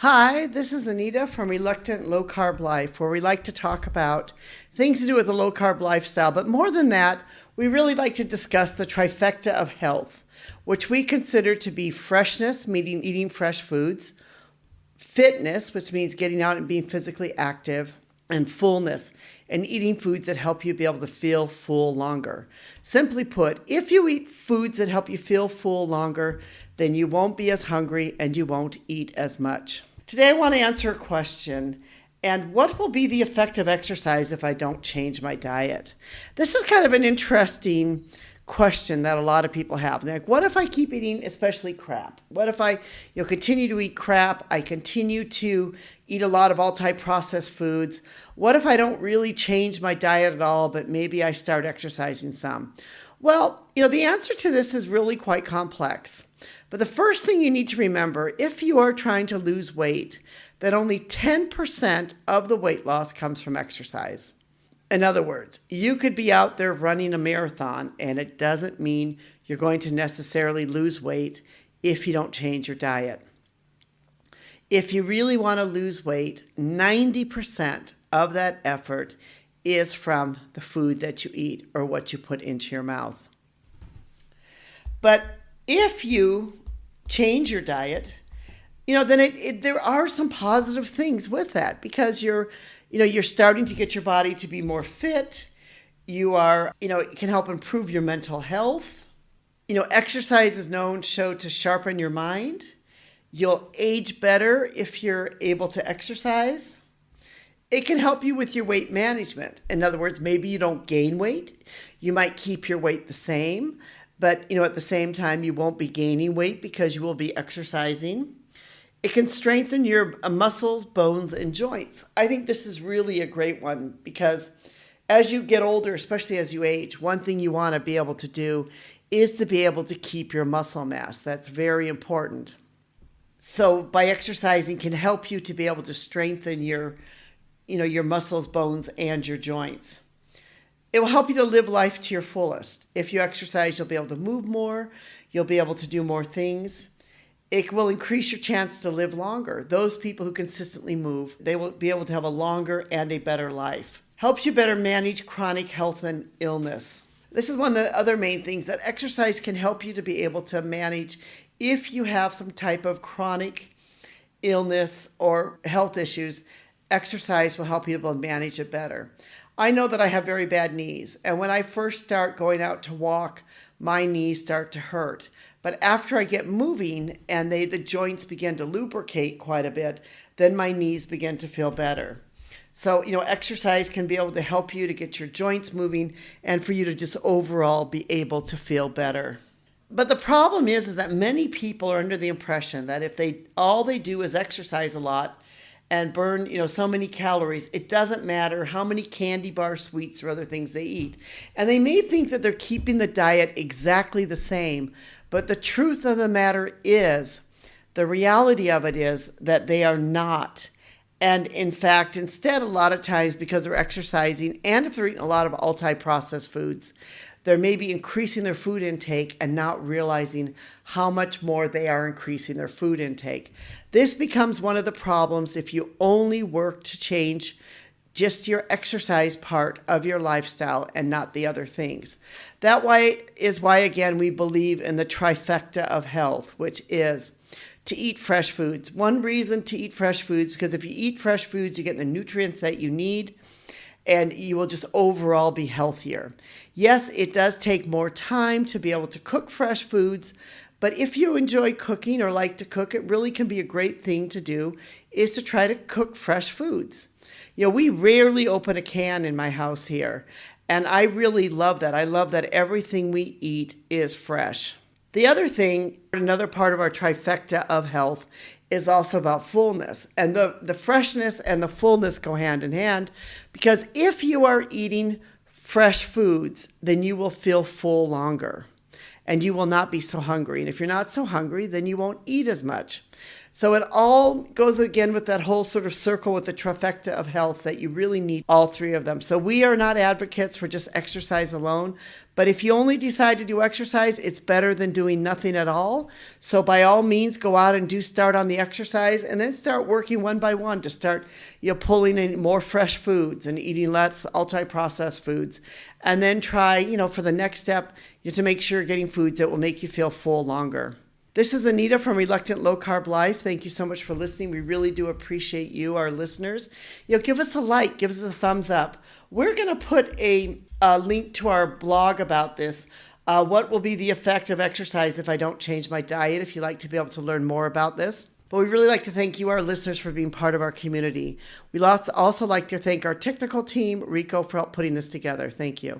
Hi, this is Anita from Reluctant Low Carb Life, where we like to talk about things to do with a low carb lifestyle. But more than that, we really like to discuss the trifecta of health, which we consider to be freshness, meaning eating fresh foods, fitness, which means getting out and being physically active, and fullness, and eating foods that help you be able to feel full longer. Simply put, if you eat foods that help you feel full longer, then you won't be as hungry and you won't eat as much. Today I want to answer a question, and what will be the effect of exercise if I don't change my diet? This is kind of an interesting question that a lot of people have. They're like, what if I keep eating especially crap? What if I continue to eat crap? I continue to eat a lot of multi-processed foods. What if I don't really change my diet at all, but maybe I start exercising some? Well, the answer to this is really quite complex. But the first thing you need to remember, if you are trying to lose weight, that only 10% of the weight loss comes from exercise. In other words, you could be out there running a marathon, and it doesn't mean you're going to necessarily lose weight if you don't change your diet. If you really want to lose weight, 90% of that effort is from the food that you eat or what you put into your mouth. But if you change your diet, then there are some positive things with that, because you're starting to get your body to be more fit. It can help improve your mental health. Exercise is known to sharpen your mind. You'll age better if you're able to exercise. It can help you with your weight management. In other words, maybe you don't gain weight. You might keep your weight the same, but at the same time, you won't be gaining weight because you will be exercising. It can strengthen your muscles, bones, and joints. I think this is really a great one, because as you get older, especially as you age, one thing you want to be able to do is to be able to keep your muscle mass. That's very important. So by exercising can help you to be able to strengthen your muscles, bones, and your joints. It will help you to live life to your fullest. If you exercise, you'll be able to move more. You'll be able to do more things. It will increase your chance to live longer. Those people who consistently move, they will be able to have a longer and a better life. Helps you better manage chronic health and illness. This is one of the other main things, that exercise can help you to be able to manage if you have some type of chronic illness or health issues. Exercise will help you to be able to manage it better. I know that I have very bad knees, and when I first start going out to walk, my knees start to hurt. But after I get moving and the joints begin to lubricate quite a bit, then my knees begin to feel better. So, exercise can be able to help you to get your joints moving and for you to just overall be able to feel better. But the problem is that many people are under the impression that if all they do is exercise a lot and burn, so many calories, it doesn't matter how many candy bar sweets or other things they eat. And they may think that they're keeping the diet exactly the same, but the truth of the matter is, the reality of it is that they are not. And in fact, instead, a lot of times, because they're exercising and if they're eating a lot of multi-processed foods, they're maybe increasing their food intake and not realizing how much more they are increasing their food intake. This becomes one of the problems if you only work to change just your exercise part of your lifestyle and not the other things. That is why, again, we believe in the trifecta of health, which is to eat fresh foods. One reason to eat fresh foods, because if you eat fresh foods, you get the nutrients that you need, and you will just overall be healthier. Yes, it does take more time to be able to cook fresh foods, but if you enjoy cooking or like to cook, it really can be a great thing to do, is to try to cook fresh foods. We rarely open a can in my house here, and I really love that. I love that everything we eat is fresh. The other thing, another part of our trifecta of health, is also about fullness. And the freshness and the fullness go hand in hand, because if you are eating fresh foods, then you will feel full longer and you will not be so hungry. And if you're not so hungry, then you won't eat as much. So it all goes again with that whole sort of circle with the trifecta of health that you really need all three of them. So we are not advocates for just exercise alone, but if you only decide to do exercise, it's better than doing nothing at all. So by all means, go out and start on the exercise and then start working one by one to start, pulling in more fresh foods and eating less ultra-processed foods. And then try, for the next step, to make sure you're getting foods that will make you feel full longer. This is Anita from Reluctant Low Carb Life. Thank you so much for listening. We really do appreciate you, our listeners. Give us a like, give us a thumbs up. We're going to put a link to our blog about this. What will be the effect of exercise if I don't change my diet? If you'd like to be able to learn more about this. But we'd really like to thank you, our listeners, for being part of our community. We'd also like to thank our technical team, Rico, for help putting this together. Thank you.